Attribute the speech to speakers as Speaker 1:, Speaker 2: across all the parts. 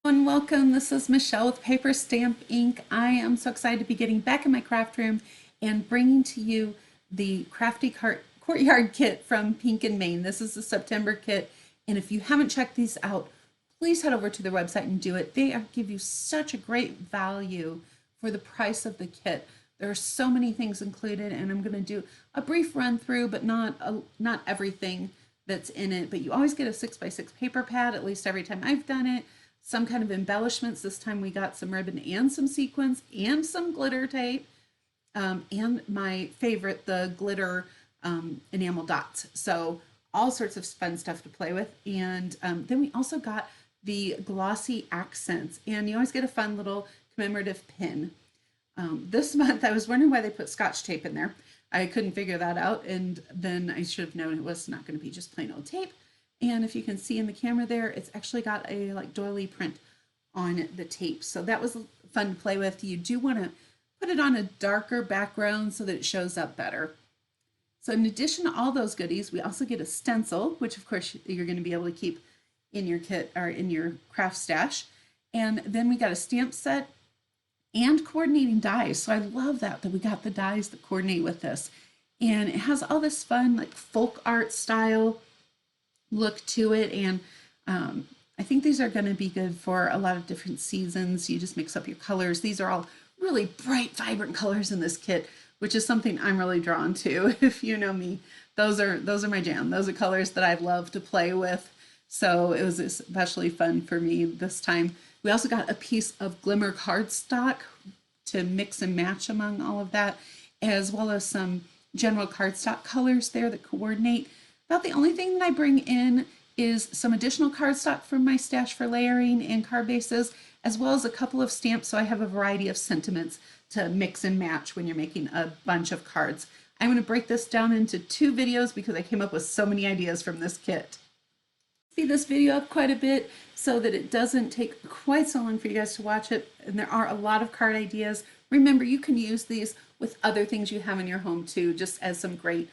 Speaker 1: And welcome. This is Michelle with Paper Stamp Ink. I am so excited to be getting back in my craft room and bringing to you the Courtyard kit from Pink and Maine. This is the September kit, and if you haven't checked these out, please head over to their website and do it. They give you such a great value for the price of the kit. There are so many things included, and I'm going to do a brief run through, but not everything that's in it. But you always get a 6x6 paper pad, at least every time I've done it. Some kind of embellishments. This time we got some ribbon and some sequins and some glitter tape, and my favorite, the glitter enamel dots. So all sorts of fun stuff to play with. And then we also got the glossy accents, and you always get a fun little commemorative pin. This month I was wondering why they put Scotch tape in there. I couldn't figure that out, and then I should have known it was not going to be just plain old tape. And if you can see in the camera there, it's actually got a like doily print on the tape. So that was fun to play with. You do want to put it on a darker background so that it shows up better. So in addition to all those goodies, we also get a stencil, which of course you're going to be able to keep in your kit or in your craft stash. And then we got a stamp set and coordinating dies. So I love that we got the dies that coordinate with this. And it has all this fun like folk art style look to it, and I think these are going to be good for a lot of different seasons. You just mix up your colors. These are all really bright, vibrant colors in this kit, which is something I'm really drawn to. If you know me, those are my jam. Those are colors that I love to play with. So it was especially fun for me this time. We also got a piece of glimmer cardstock to mix and match among all of that, as well as some general cardstock colors there that coordinate. About the only thing that I bring in is some additional cardstock from my stash for layering and card bases, as well as a couple of stamps, so I have a variety of sentiments to mix and match when you're making a bunch of cards. I'm going to break this down into 2 videos because I came up with so many ideas from this kit. Speed this video up quite a bit so that it doesn't take quite so long for you guys to watch it, and there are a lot of card ideas. Remember, you can use these with other things you have in your home too, just as some great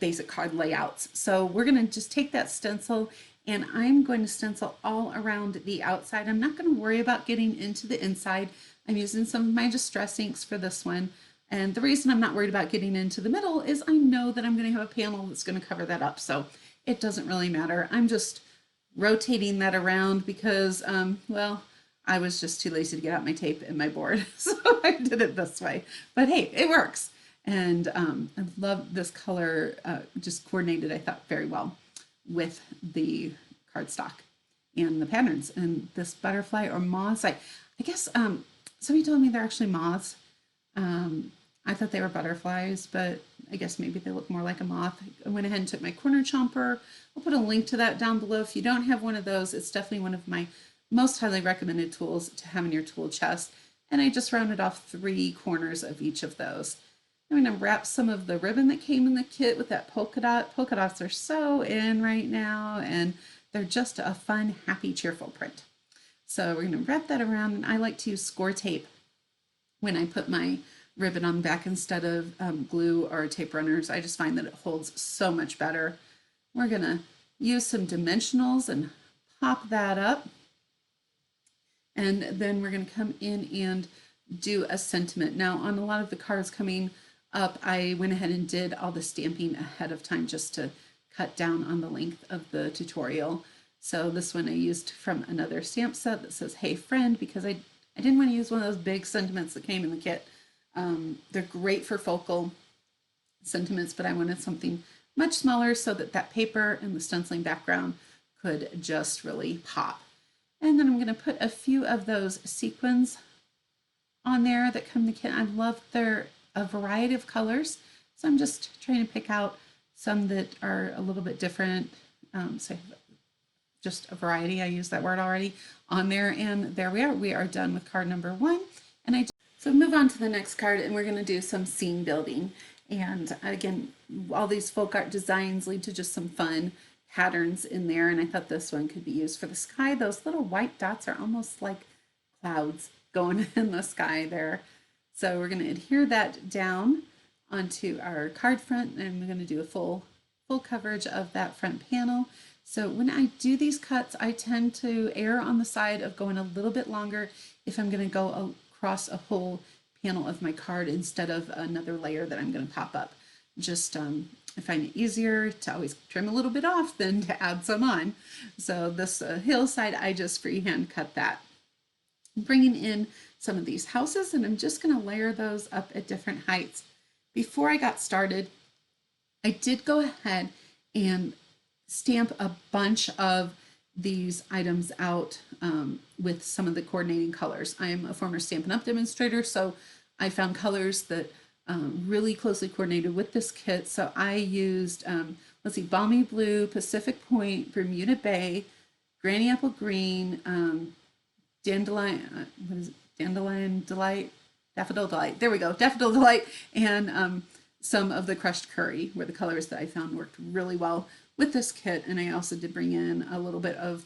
Speaker 1: basic card layouts. So we're going to just take that stencil, and I'm going to stencil all around the outside. I'm not going to worry about getting into the inside. I'm using some of my distress inks for this one. And the reason I'm not worried about getting into the middle is I know that I'm going to have a panel that's going to cover that up. So it doesn't really matter. I'm just rotating that around because, well, I was just too lazy to get out my tape and my board. So I did it this way. But hey, it works. And I love this color, just coordinated, I thought, very well with the cardstock and the patterns. And this butterfly or moths, I guess somebody told me they're actually moths. I thought they were butterflies, but I guess maybe they look more like a moth. I went ahead and took my corner chomper. I'll put a link to that down below. If you don't have one of those, it's definitely one of my most highly recommended tools to have in your tool chest. And I just rounded off 3 corners of each of those. I'm going to wrap some of the ribbon that came in the kit with that polka dot. Polka dots are so in right now, and they're just a fun, happy, cheerful print. So we're going to wrap that around, and I like to use score tape when I put my ribbon on the back instead of glue or tape runners. I just find that it holds so much better. We're going to use some dimensionals and pop that up. And then we're going to come in and do a sentiment. Now, on a lot of the cards coming up, I went ahead and did all the stamping ahead of time just to cut down on the length of the tutorial. So this one I used from another stamp set that says, "Hey friend," because I didn't want to use one of those big sentiments that came in the kit. They're great for focal sentiments, but I wanted something much smaller so that that paper and the stenciling background could just really pop. And then I'm going to put a few of those sequins on there that come in the kit. I love their a variety of colors, so I'm just trying to pick out some that are a little bit different. So just a variety, I used that word already, on there, and there we are. We are done with card number 1. And so move on to the next card, and we're going to do some scene building. And again, all these folk art designs lead to just some fun patterns in there, and I thought this one could be used for the sky. Those little white dots are almost like clouds going in the sky there. So we're going to adhere that down onto our card front, and we're going to do a full coverage of that front panel. So when I do these cuts, I tend to err on the side of going a little bit longer if I'm going to go across a whole panel of my card instead of another layer that I'm going to pop up. Just I find it easier to always trim a little bit off than to add some on. So this hillside, I just freehand cut that. I'm bringing in some of these houses, and I'm just going to layer those up at different heights. Before I got started, I did go ahead and stamp a bunch of these items out with some of the coordinating colors. I am a former Stampin' Up! Demonstrator, so I found colors that really closely coordinated with this kit. So I used, let's see, Balmy Blue, Pacific Point, Bermuda Bay, Granny Apple Green, Dandelion, what is it? Dandelion Delight, Daffodil Delight. There we go, Daffodil Delight, and some of the crushed curry were the colors that I found worked really well with this kit. And I also did bring in a little bit of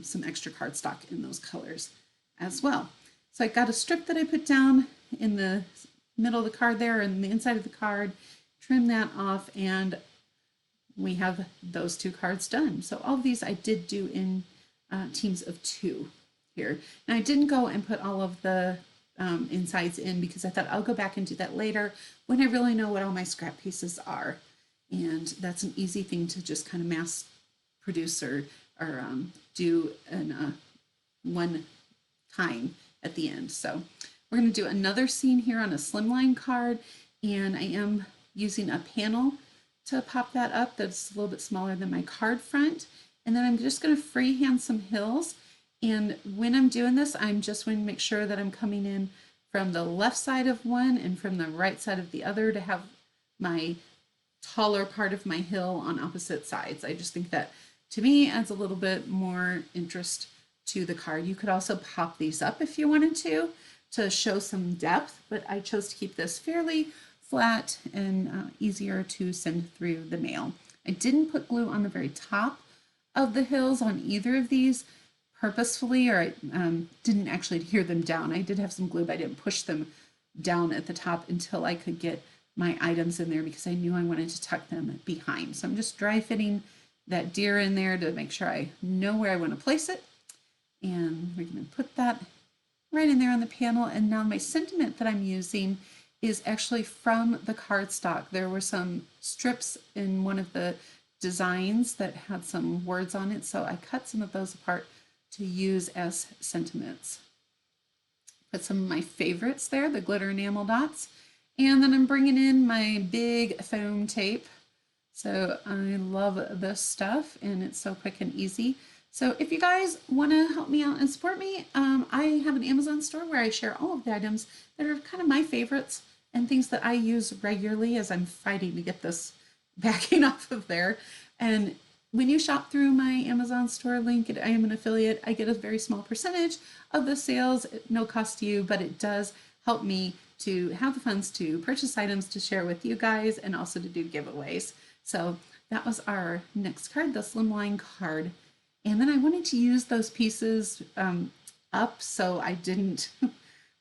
Speaker 1: some extra cardstock in those colors as well. So I got a strip that I put down in the middle of the card there and the inside of the card, trim that off, and we have those two cards done. So all of these I did do in teams of 2 here. And I didn't go and put all of the insides in because I thought I'll go back and do that later when I really know what all my scrap pieces are. And that's an easy thing to just kind of mass produce or do in one time at the end. So we're going to do another scene here on a Slimline card, and I am using a panel to pop that up that's a little bit smaller than my card front. And then I'm just going to freehand some hills. And when I'm doing this, I'm just going to make sure that I'm coming in from the left side of one and from the right side of the other to have my taller part of my hill on opposite sides. I just think that, to me, adds a little bit more interest to the card. You could also pop these up if you wanted to show some depth, but I chose to keep this fairly flat and easier to send through the mail. I didn't put glue on the very top of the hills on either of these purposefully, or I didn't actually adhere them down. I did have some glue, but I didn't push them down at the top until I could get my items in there because I knew I wanted to tuck them behind. So I'm just dry fitting that deer in there to make sure I know where I want to place it. And we're going to put that right in there on the panel. And now my sentiment that I'm using is actually from the cardstock. There were some strips in one of the designs that had some words on it, so I cut some of those apart to use as sentiments. Put some of my favorites there, the glitter enamel dots, and then I'm bringing in my big foam tape. So I love this stuff, and it's so quick and easy. So if you guys want to help me out and support me, I have an Amazon store where I share all of the items that are kind of my favorites and things that I use regularly as I'm fighting to get this backing off of there. And when you shop through my Amazon store link, I am an affiliate, I get a very small percentage of the sales, no cost to you, but it does help me to have the funds to purchase items to share with you guys and also to do giveaways. So that was our next card, the Slimline card. And then I wanted to use those pieces up so I didn't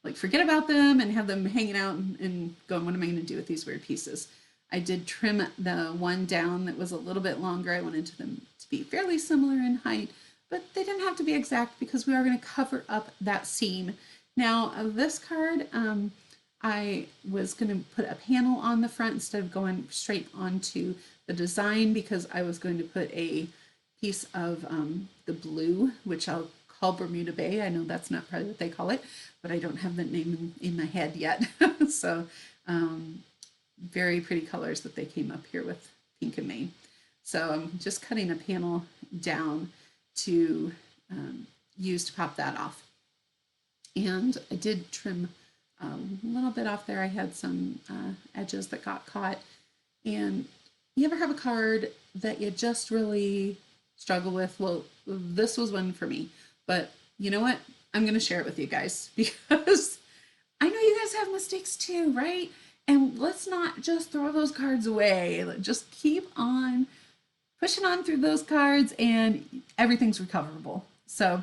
Speaker 1: like forget about them and have them hanging out and going, what am I going to do with these weird pieces? I did trim the one down that was a little bit longer. I wanted them to be fairly similar in height, but they didn't have to be exact because we are going to cover up that seam. Now this card, I was going to put a panel on the front instead of going straight onto the design because I was going to put a piece of the blue, which I'll call Bermuda Bay. I know that's not probably what they call it, but I don't have the name in my head yet. So very pretty colors that they came up here with, pink and Maine. So I'm just cutting a panel down to use to pop that off. And I did trim a little bit off there. I had some edges that got caught. And you ever have a card that you just really struggle with? Well, this was one for me, but you know what? I'm going to share it with you guys because I know you guys have mistakes too, right? And let's not just throw those cards away. Just keep on pushing on through those cards and everything's recoverable. So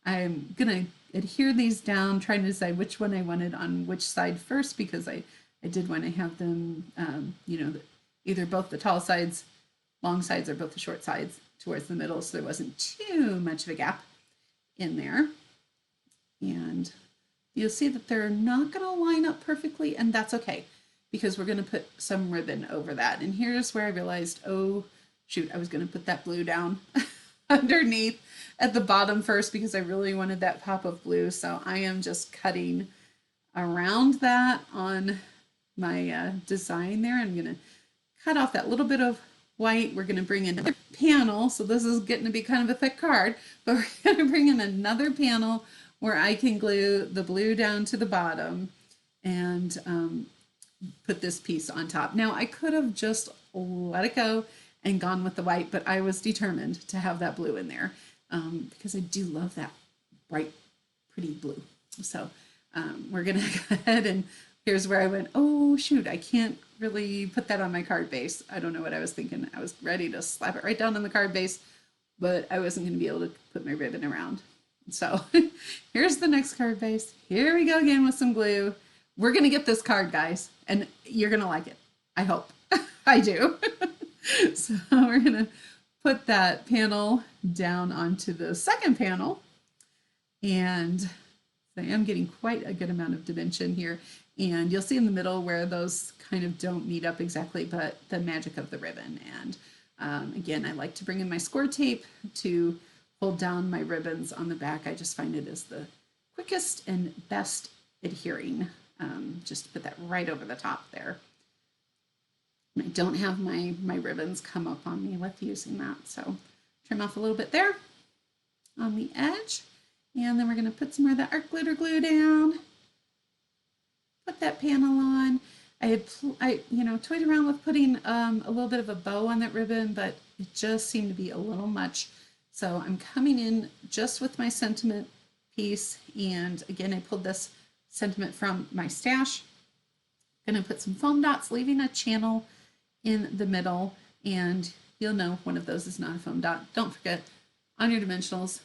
Speaker 1: I'm going to adhere these down, trying to decide which one I wanted on which side first because I did want to have them, you know, either both the tall sides, long sides, or both the short sides towards the middle so there wasn't too much of a gap in there. And you'll see that they're not going to line up perfectly, and that's okay because we're going to put some ribbon over that. And here's where I realized, oh shoot, I was going to put that blue down underneath at the bottom first because I really wanted that pop of blue. So I am just cutting around that on my design there. I'm going to cut off that little bit of white. We're going to bring in another panel. So this is getting to be kind of a thick card, but we're going to bring in another panel where I can glue the blue down to the bottom and put this piece on top. Now I could have just let it go and gone with the white, but I was determined to have that blue in there because I do love that bright, pretty blue. So we're gonna go ahead, and here's where I went, oh shoot, I can't really put that on my card base. I don't know what I was thinking. I was ready to slap it right down on the card base, but I wasn't gonna be able to put my ribbon around. So here's the next card base. Here we go again with some glue. We're gonna get this card, guys, and you're gonna like it. I hope. I do. So we're gonna put that panel down onto the second panel, and I am getting quite a good amount of dimension here. And you'll see in the middle where those kind of don't meet up exactly, but the magic of the ribbon. And again, I like to bring in my score tape to hold down my ribbons on the back. I just find it is the quickest and best adhering. Just put that right over the top there. And I don't have my ribbons come up on me with using that. So trim off a little bit there on the edge. And then we're going to put some more of that art glitter glue down. Put that panel on. I toyed around with putting a little bit of a bow on that ribbon, but it just seemed to be a little much. So I'm coming in just with my sentiment piece. And again, I pulled this sentiment from my stash. Going to put some foam dots, leaving a channel in the middle. And you'll know one of those is not a foam dot. Don't forget, on your dimensionals,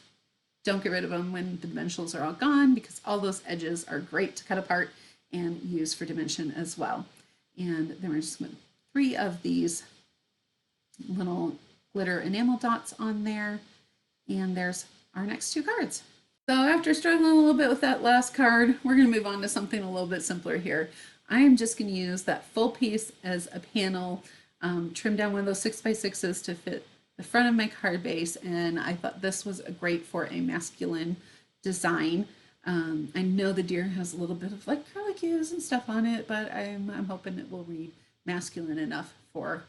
Speaker 1: don't get rid of them when the dimensionals are all gone, because all those edges are great to cut apart and use for dimension as well. And then we're just going to put 3 of these little glitter enamel dots on there. And there's our next 2 cards. So after struggling a little bit with that last card, we're going to move on to something a little bit simpler here. I am just going to use that full piece as a panel, trim down one of those 6x6s to fit the front of my card base, and I thought this was great for a masculine design. I know the deer has a little bit of like curlicues and stuff on it, but I'm hoping it will read masculine enough for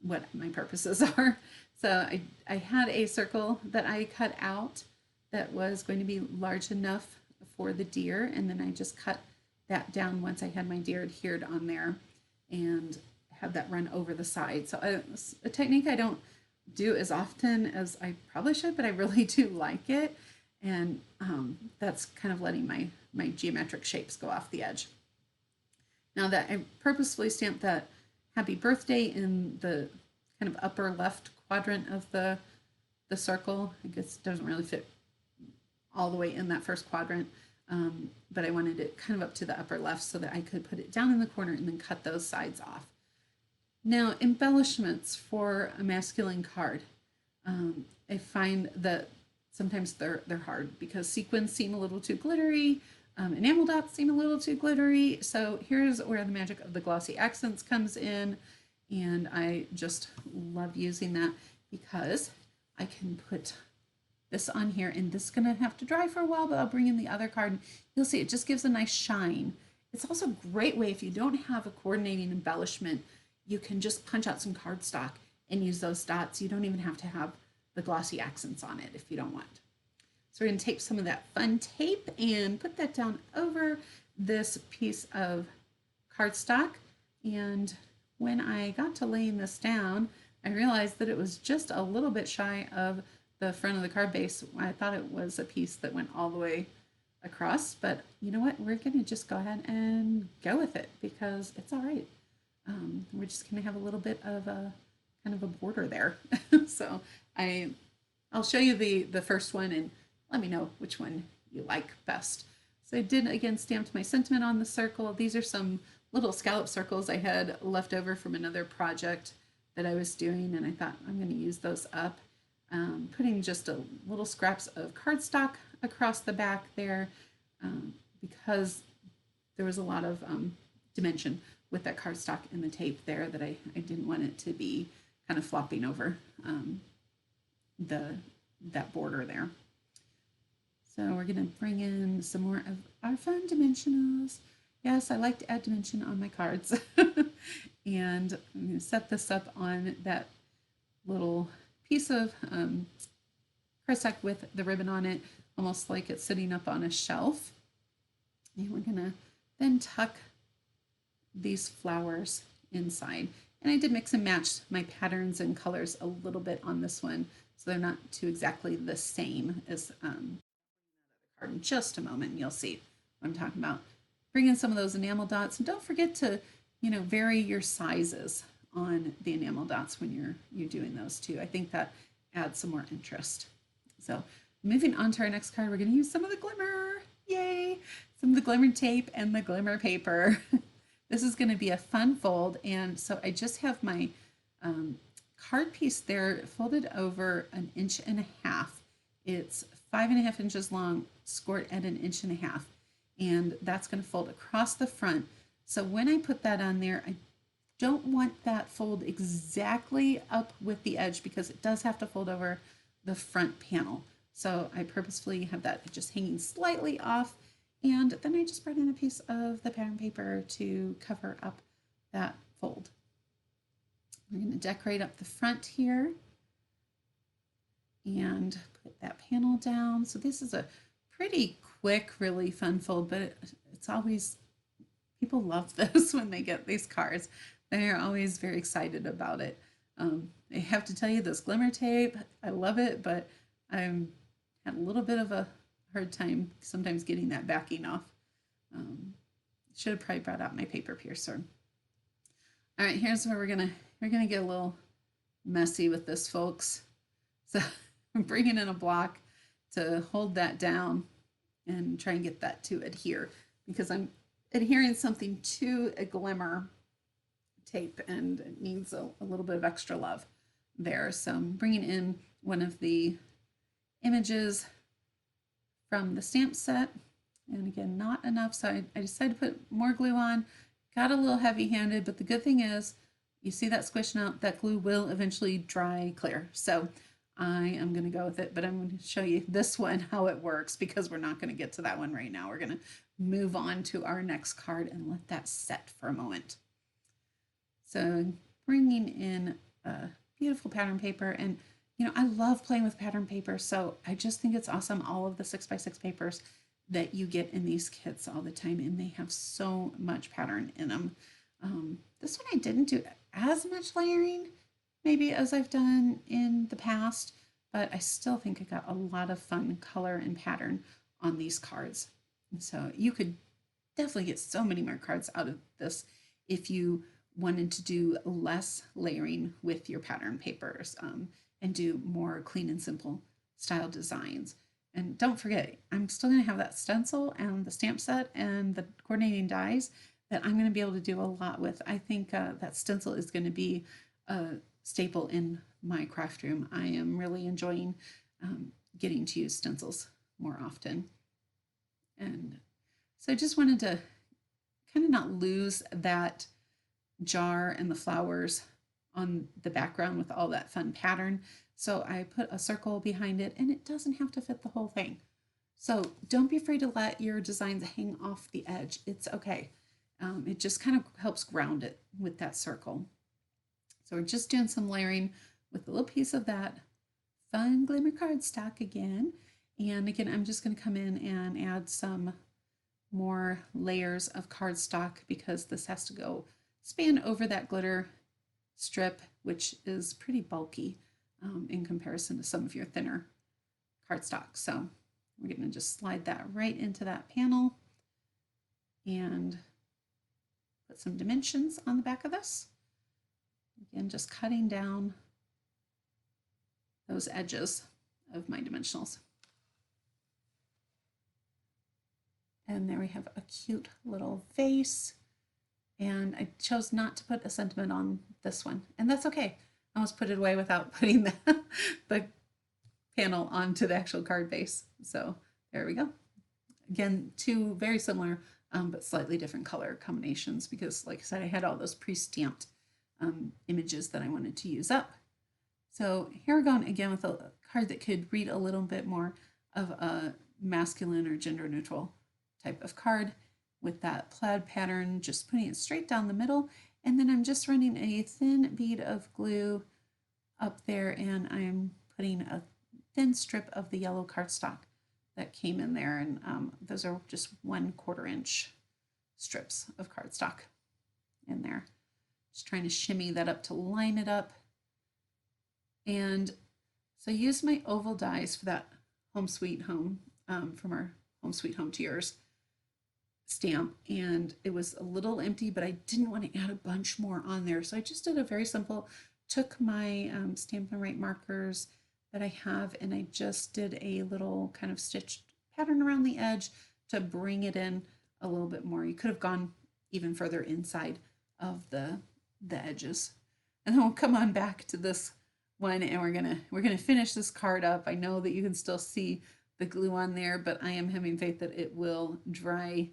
Speaker 1: what my purposes are. So I had a circle that I cut out that was going to be large enough for the deer, and then I just cut that down once I had my deer adhered on there and have that run over the side. So a technique I don't do as often as I probably should, but I really do like it. And that's kind of letting my geometric shapes go off the edge. Now that I purposefully stamped that happy birthday in the kind of upper left quadrant of the circle, I guess it doesn't really fit all the way in that first quadrant, but I wanted it kind of up to the upper left so that I could put it down in the corner and then cut those sides off. Now, embellishments for a masculine card. I find that sometimes they're hard because sequins seem a little too glittery, enamel dots seem a little too glittery. So here's where the magic of the glossy accents comes in, and I just love using that because I can put this on here, and this is gonna have to dry for a while, but I'll bring in the other card and you'll see it just gives a nice shine. It's also a great way if you don't have a coordinating embellishment, you can just punch out some cardstock and use those dots. You don't even have to have the glossy accents on it if you don't want. So we're going to tape some of that fun tape and put that down over this piece of cardstock. And when I got to laying this down, I realized that it was just a little bit shy of the front of the card base. I thought it was a piece that went all the way across, but you know what? We're going to just go ahead and go with it because it's all right. We're just going to have a little bit of a kind of a border there. So I'll show you the first one and let me know which one you like best. So I did again stamped my sentiment on the circle. These are some little scallop circles I had left over from another project that I was doing, and I thought I'm going to use those up. Putting just a little scraps of cardstock across the back there because there was a lot of dimension with that cardstock and the tape there that I didn't want it to be kind of flopping over that border there. So we're going to bring in some more of our fun dimensionals. Yes, I like to add dimension on my cards. And I'm going to set this up on that little piece of cardstock with the ribbon on it, almost like it's sitting up on a shelf. And we're going to then tuck these flowers inside. And I did mix and match my patterns and colors a little bit on this one, so they're not too exactly the same as card in just a moment, and you'll see what I'm talking about. Bring in some of those enamel dots, and don't forget to, vary your sizes on the enamel dots when you're doing those too. I think that adds some more interest. So moving on to our next card, we're going to use some of the glimmer. Yay! Some of the glimmer tape and the glimmer paper. This is going to be a fun fold, and so I just have my card piece there folded over 1.5 inches. It's 5.5 inches long, scored at 1.5 inches, and that's going to fold across the front. So when I put that on there, I don't want that fold exactly up with the edge because it does have to fold over the front panel. So I purposefully have that just hanging slightly off, and then I just brought in a piece of the pattern paper to cover up that fold. We're going to decorate up the front here and put that panel down. So this is a pretty quick, really fun fold, but it's always, people love this when they get these cards. They're always very excited about it. I have to tell you, this glimmer tape, I love it, but I'm had a little bit of a hard time sometimes getting that backing off. Should have probably brought out my paper piercer. All right, here's where we're gonna get a little messy with this, folks. So I'm bringing in a block to hold that down and try and get that to adhere, because I'm adhering something to a glimmer tape and it needs a little bit of extra love there. So I'm bringing in one of the images from the stamp set, and again, not enough, so I decided to put more glue on. Got a little heavy-handed, but the good thing is, you see that squishing out, that glue will eventually dry clear. So I am going to go with it, but I'm going to show you this one, how it works, because we're not going to get to that one right now. We're going to move on to our next card and let that set for a moment. So bringing in a beautiful pattern paper, and I love playing with pattern paper, so I just think it's awesome, all of the 6x6 papers that you get in these kits all the time, and they have so much pattern in them. This one I didn't do as much layering maybe as I've done in the past, but I still think I got a lot of fun color and pattern on these cards. So you could definitely get so many more cards out of this if you wanted to do less layering with your pattern papers and do more clean and simple style designs. And don't forget, I'm still going to have that stencil and the stamp set and the coordinating dies that I'm going to be able to do a lot with. I think that stencil is going to be a staple in my craft room. I am really enjoying getting to use stencils more often. And so I just wanted to kind of not lose that jar and the flowers on the background with all that fun pattern. So I put a circle behind it, and it doesn't have to fit the whole thing. So don't be afraid to let your designs hang off the edge. It's okay. It just kind of helps ground it with that circle. So we're just doing some layering with a little piece of that fun glimmer cardstock again. And again, I'm just going to come in and add some more layers of cardstock because this has to go span over that glitter strip, which is pretty bulky in comparison to some of your thinner cardstock. So we're going to just slide that right into that panel and put some dimensions on the back of this. Again, just cutting down those edges of my dimensionals. And there we have a cute little vase and I chose not to put a sentiment on this one, and that's okay. I almost put it away without putting the panel onto the actual card base. So there we go. Again, two very similar but slightly different color combinations because, like I said, I had all those pre-stamped images that I wanted to use up. So here we're going again with a card that could read a little bit more of a masculine or gender neutral type of card with that plaid pattern, just putting it straight down the middle. And then I'm just running a thin bead of glue up there, and I'm putting a thin strip of the yellow cardstock that came in there. And those are just 1/4 inch strips of cardstock in there. Just trying to shimmy that up to line it up. And so I used my oval dies for that Home Sweet Home from our Home Sweet Home to Yours stamp, and it was a little empty, but I didn't want to add a bunch more on there, so I just did a very simple, took my Stampin' Right markers that I have, and I just did a little kind of stitched pattern around the edge to bring it in a little bit more. You could have gone even further inside of the edges. And then we'll come on back to this one, and we're gonna finish this card up. I know that you can still see the glue on there, but I am having faith that it will dry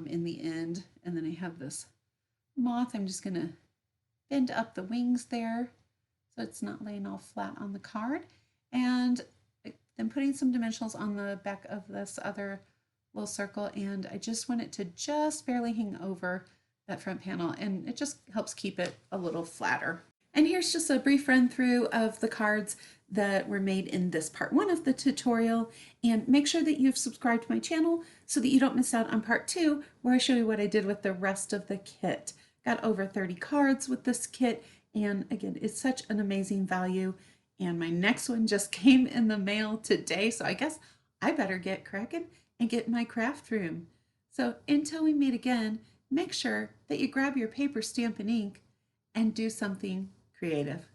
Speaker 1: in the end. And then I have this moth. I'm just gonna bend up the wings there so it's not laying all flat on the card. And then putting some dimensionals on the back of this other little circle, and I just want it to just barely hang over that front panel, and it just helps keep it a little flatter. And here's just a brief run through of the cards that were made in this part 1 of the tutorial, and make sure that you've subscribed to my channel so that you don't miss out on part 2 where I show you what I did with the rest of the kit. Got over 30 cards with this kit, and again, it's such an amazing value. And my next one just came in the mail today, so I guess I better get cracking and get my craft room. So until we meet again, make sure that you grab your paper, stamp, and ink and do something creative.